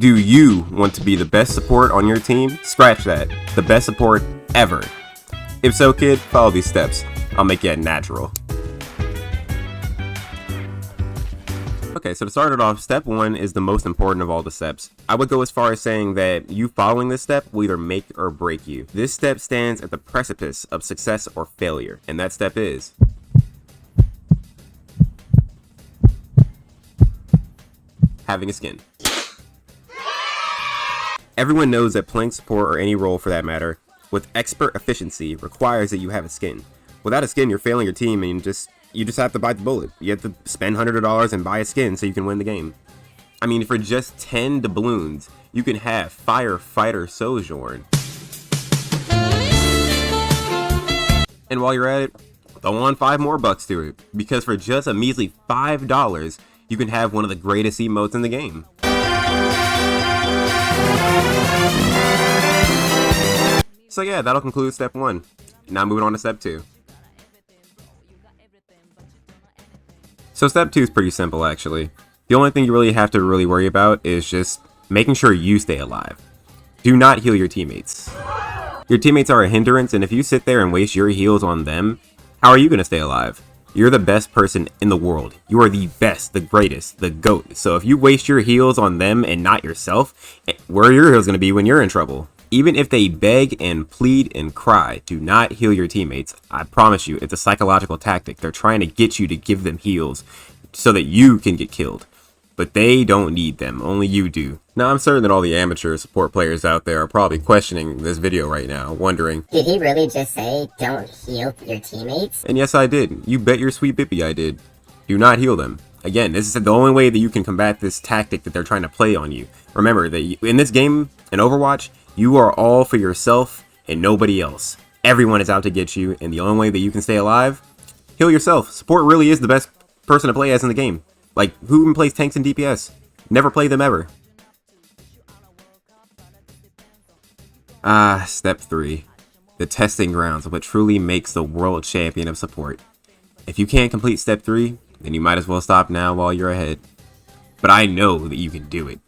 Do you want to be the best support on your team? Scratch that. The best support ever. If so, kid, follow these steps. I'll make it natural. Okay, so to start it off, step 1 is the most important of all the steps. I would go as far as saying that you following this step will either make or break you. This step stands at the precipice of success or failure, and that step is having a skin. Everyone knows that playing support, or any role for that matter, with expert efficiency requires that you have a skin. Without a skin, you're failing your team, and you just have to bite the bullet. You have to spend $100 and buy a skin so you can win the game. I mean, for just 10 doubloons, you can have Firefighter Sojourn. And while you're at it, throw on $5 more to it, because for just a measly $5, you can have one of the greatest emotes in the game. So yeah, that'll conclude step 1. Now moving on to step 2. So step 2 is pretty simple actually. The only thing you really have to worry about is just making sure you stay alive. Do not heal your teammates. Your teammates are a hindrance, and if you sit there and waste your heals on them, how are you going to stay alive? You're the best person in the world. You are the best, the greatest, the GOAT. So if you waste your heals on them and not yourself, where are your heals going to be when you're in trouble? Even if they beg and plead and cry, do not heal your teammates. I promise you, it's a psychological tactic. They're trying to get you to give them heals so that you can get killed. But they don't need them, only you do. Now, I'm certain that all the amateur support players out there are probably questioning this video right now, wondering, did he really just say, don't heal your teammates? And yes, I did. You bet your sweet bippy I did. Do not heal them. Again, this is the only way that you can combat this tactic that they're trying to play on you. Remember that in this game, in Overwatch, you are all for yourself and nobody else. Everyone is out to get you, and the only way that you can stay alive, heal yourself. Support really is the best person to play as in the game. Like, who even plays tanks and DPS? Never play them ever. Step 3. The testing grounds of what truly makes the world champion of support. If you can't complete step 3, then you might as well stop now while you're ahead. But I know that you can do it.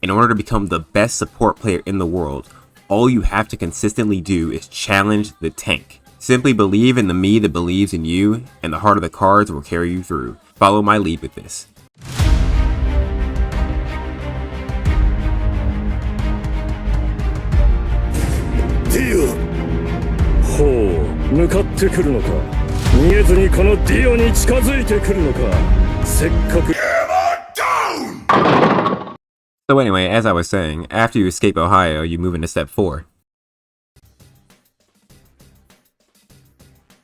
In order to become the best support player in the world, all you have to consistently do is challenge the tank. Simply believe in the me that believes in you, and the heart of the cards will carry you through. Follow my lead with this. Dio! ほう、向かってくるのか。逃げずにこのディオに近づいてくるのか。せっかく。So anyway, as I was saying, after you escape Ohio, you move into step 4.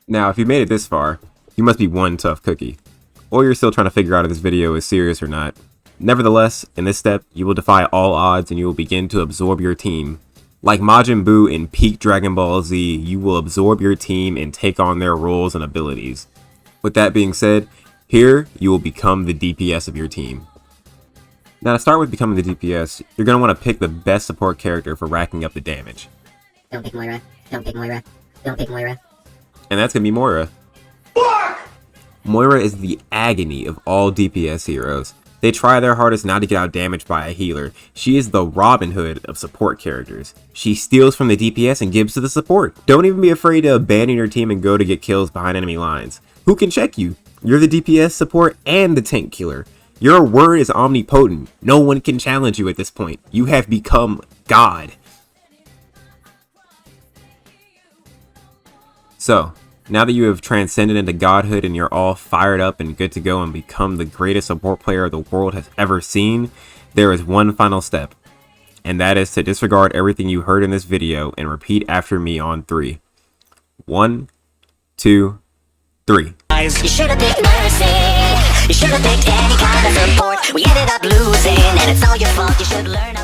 Now, if you made it this far, you must be one tough cookie. Or you're still trying to figure out if this video is serious or not. Nevertheless, in this step, you will defy all odds and you will begin to absorb your team. Like Majin Buu in peak Dragon Ball Z, you will absorb your team and take on their roles and abilities. With that being said, here you will become the DPS of your team. Now, to start with becoming the DPS, you're going to want to pick the best support character for racking up the damage. Don't pick Moira. Don't pick Moira. Don't pick Moira. And that's going to be Moira. Fuck! Moira is the agony of all DPS heroes. They try their hardest not to get out damaged by a healer. She is the Robin Hood of support characters. She steals from the DPS and gives to the support. Don't even be afraid to abandon your team and go to get kills behind enemy lines. Who can check you? You're the DPS support and the tank killer. Your word is omnipotent. No one can challenge you at this point. You have become God. So, now that you have transcended into godhood and you're all fired up and good to go and become the greatest support player the world has ever seen, there is one final step. And that is to disregard everything you heard in this video and repeat after me on 3. 1, 2, 3. You should have picked Mercy. You should have picked any kind of support. We ended up losing, and it's all your fault. You should learn.